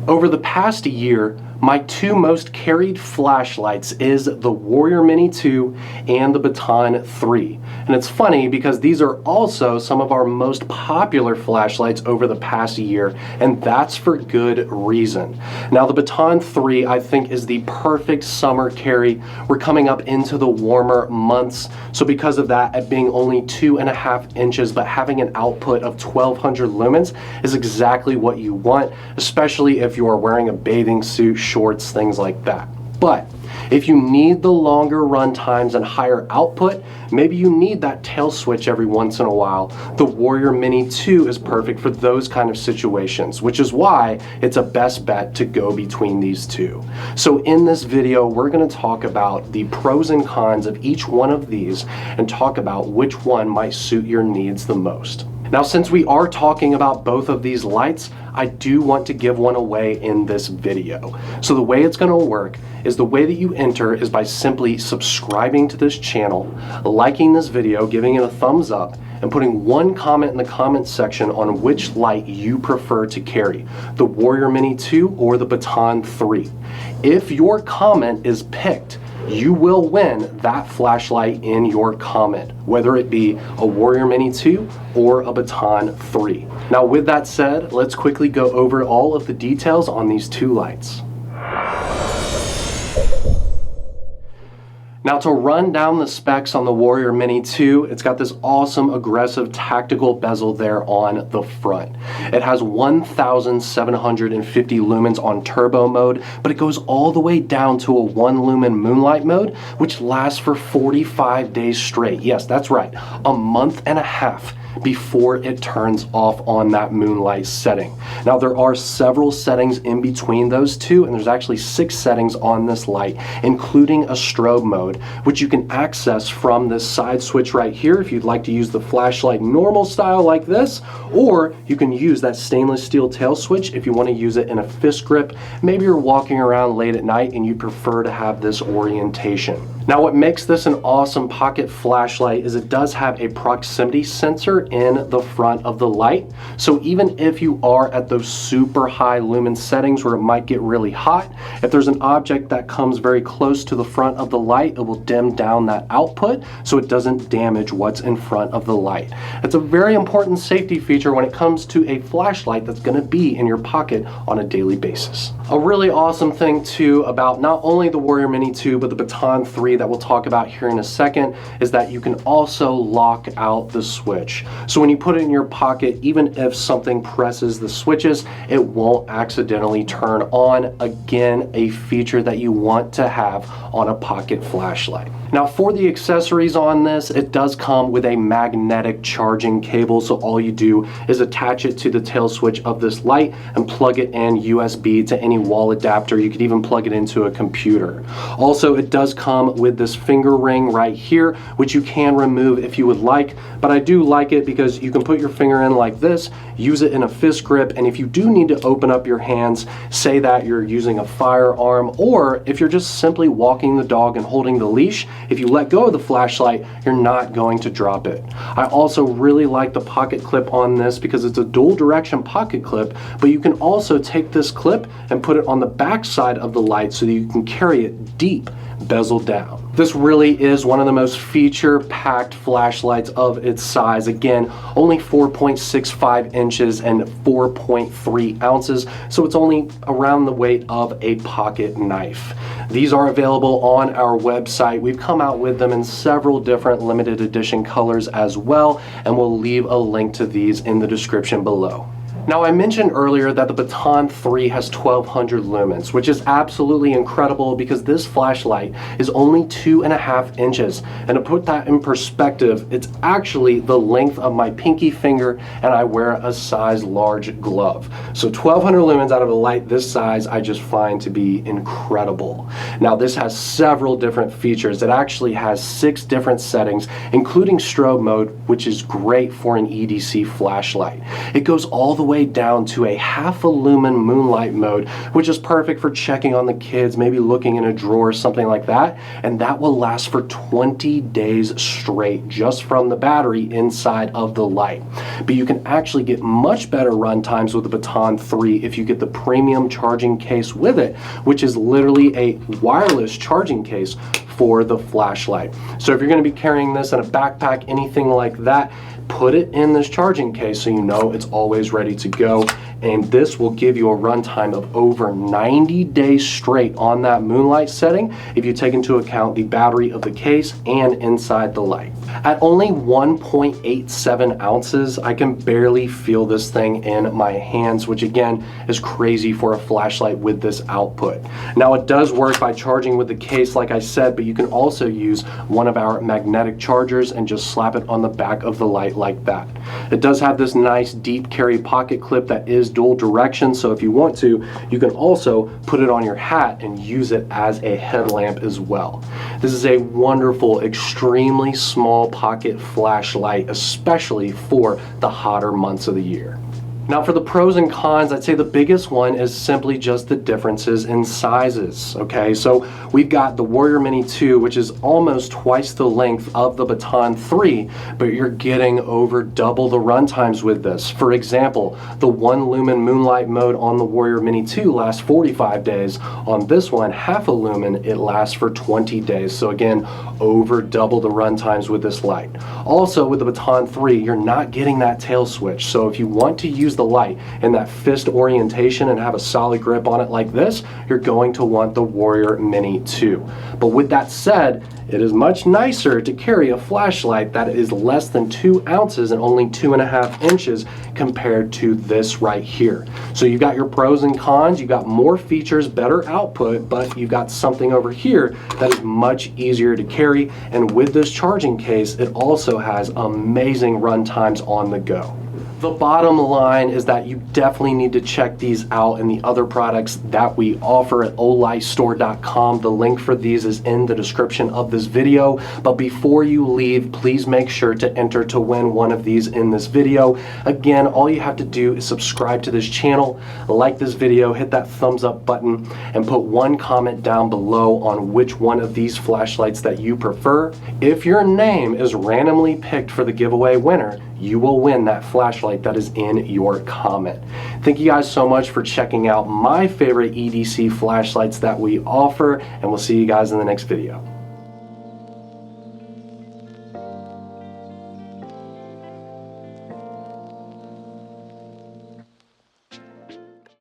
Over the past year, my two most carried flashlights is the Warrior Mini 2 and the Baton 3. And it's funny because these are also some of our most popular flashlights over the past year, and that's for good reason. Now the Baton 3 I think is the perfect summer carry. We're coming up into the warmer months, so because of that, at being only 2.5 inches but having an output of 1200 lumens is exactly what you want, especially if you are wearing a bathing suit, shorts, things like that. But if you need the longer run times and higher output, maybe you need that tail switch every once in a while, the Warrior Mini 2 is perfect for those kind of situations, which is why it's a best bet to go between these two. So in this video, we're going to talk about the pros and cons of each one of these and talk about which one might suit your needs the most. Now, since we are talking about both of these lights, I do want to give one away in this video. So the way it's going to work is the way that you enter is by simply subscribing to this channel, liking this video, giving it a thumbs up, and putting one comment in the comment section on which light you prefer to carry, the Warrior Mini 2 or the Baton 3. If your comment is picked, you will win that flashlight in your comment, whether it be a Warrior Mini 2 or a Baton 3. Now with that said, let's quickly go over all of the details on these two lights. Now to run down the specs on the Warrior Mini 2, it's got this awesome aggressive tactical bezel there on the front. It has 1750 lumens on turbo mode, but it goes all the way down to a 1 lumen moonlight mode, which lasts for 45 days straight. Yes, that's right, a month and a half before it turns off on that moonlight setting. Now there are several settings in between those two, and there's actually 6 settings on this light, including a strobe mode, which you can access from this side switch right here if you'd like to use the flashlight normal style like this, or you can use that stainless steel tail switch if you want to use it in a fist grip. Maybe you're walking around late at night and you prefer to have this orientation. Now what makes this an awesome pocket flashlight is it does have a proximity sensor in the front of the light. So even if you are at those super high lumen settings where it might get really hot, if there's an object that comes very close to the front of the light, it will dim down that output so it doesn't damage what's in front of the light. It's a very important safety feature when it comes to a flashlight that's going to be in your pocket on a daily basis. A really awesome thing too about not only the Warrior Mini 2 but the Baton 3 that we'll talk about here in a second is that you can also lock out the switch. So when you put it in your pocket, even if something presses the switches, it won't accidentally turn on. Again, a feature that you want to have on a pocket flashlight. Now for the accessories on this, it does come with a magnetic charging cable, so all you do is attach it to the tail switch of this light and plug it in USB to any wall adapter. You could even plug it into a computer. Also, it does come with this finger ring right here, which you can remove if you would like, but I do like it because you can put your finger in like this, use it in a fist grip, and if you do need to open up your hands, say that you're using a firearm, or if you're just simply walking the dog and holding the leash, if you let go of the flashlight, you're not going to drop it. I also really like the pocket clip on this because it's a dual direction pocket clip, but you can also take this clip and put it on the back side of the light so that you can carry it deep, bezel down. This really is one of the most feature-packed flashlights of its size. Again, only 4.65 inches and 4.3 ounces, so it's only around the weight of a pocket knife. These are available on our website. We've come out with them in several different limited edition colors as well, and we'll leave a link to these in the description below. Now I mentioned earlier that the Baton 3 has 1200 lumens, which is absolutely incredible because this flashlight is only 2.5 inches. And to put that in perspective, it's actually the length of my pinky finger and I wear a size large glove. So 1200 lumens out of a light this size I just find to be incredible. Now this has several different features. It actually has 6 different settings, including strobe mode, which is great for an EDC flashlight. It goes all the way way down to a half a lumen moonlight mode, which is perfect for checking on the kids, maybe looking in a drawer, something like that. And that will last for 20 days straight just from the battery inside of the light. But you can actually get much better run times with the Baton 3 if you get the premium charging case with it, which is literally a wireless charging case for the flashlight. So if you're going to be carrying this in a backpack, anything like that, put it in this charging case so you know it's always ready to go. And this will give you a runtime of over 90 days straight on that moonlight setting if you take into account the battery of the case and inside the light. At only 1.87 ounces, I can barely feel this thing in my hands, which again is crazy for a flashlight with this output. Now it does work by charging with the case like I said, but you can also use one of our magnetic chargers and just slap it on the back of the light like that. It does have this nice deep carry pocket clip that is dual direction, so if you want to, you can also put it on your hat and use it as a headlamp as well. This is a wonderful, extremely small pocket flashlight, especially for the hotter months of the year. Now for the pros and cons, I'd say the biggest one is simply just the differences in sizes, okay? So we've got the Warrior Mini 2, which is almost twice the length of the Baton 3, but you're getting over double the run times with this. For example, the 1 lumen moonlight mode on the Warrior Mini 2 lasts 45 days. On this one, half a lumen, it lasts for 20 days. So again, over double the run times with this light. Also with the Baton 3, you're not getting that tail switch. So if you want to use the light in that fist orientation and have a solid grip on it like this, you're going to want the Warrior Mini 2. But with that said, it is much nicer to carry a flashlight that is less than 2 ounces and only 2.5 inches compared to this right here. So you've got your pros and cons, you've got more features, better output, but you've got something over here that is much easier to carry. And with this charging case, it also has amazing run times on the go. The bottom line is that you definitely need to check these out and the other products that we offer at olightstore.com. The link for these is in the description of this video. But before you leave, please make sure to enter to win one of these in this video. Again, all you have to do is subscribe to this channel, like this video, hit that thumbs up button, and put one comment down below on which one of these flashlights that you prefer. If your name is randomly picked for the giveaway winner, you will win that flashlight that is in your comment. Thank you guys so much for checking out my favorite EDC flashlights that we offer, and we'll see you guys in the next video.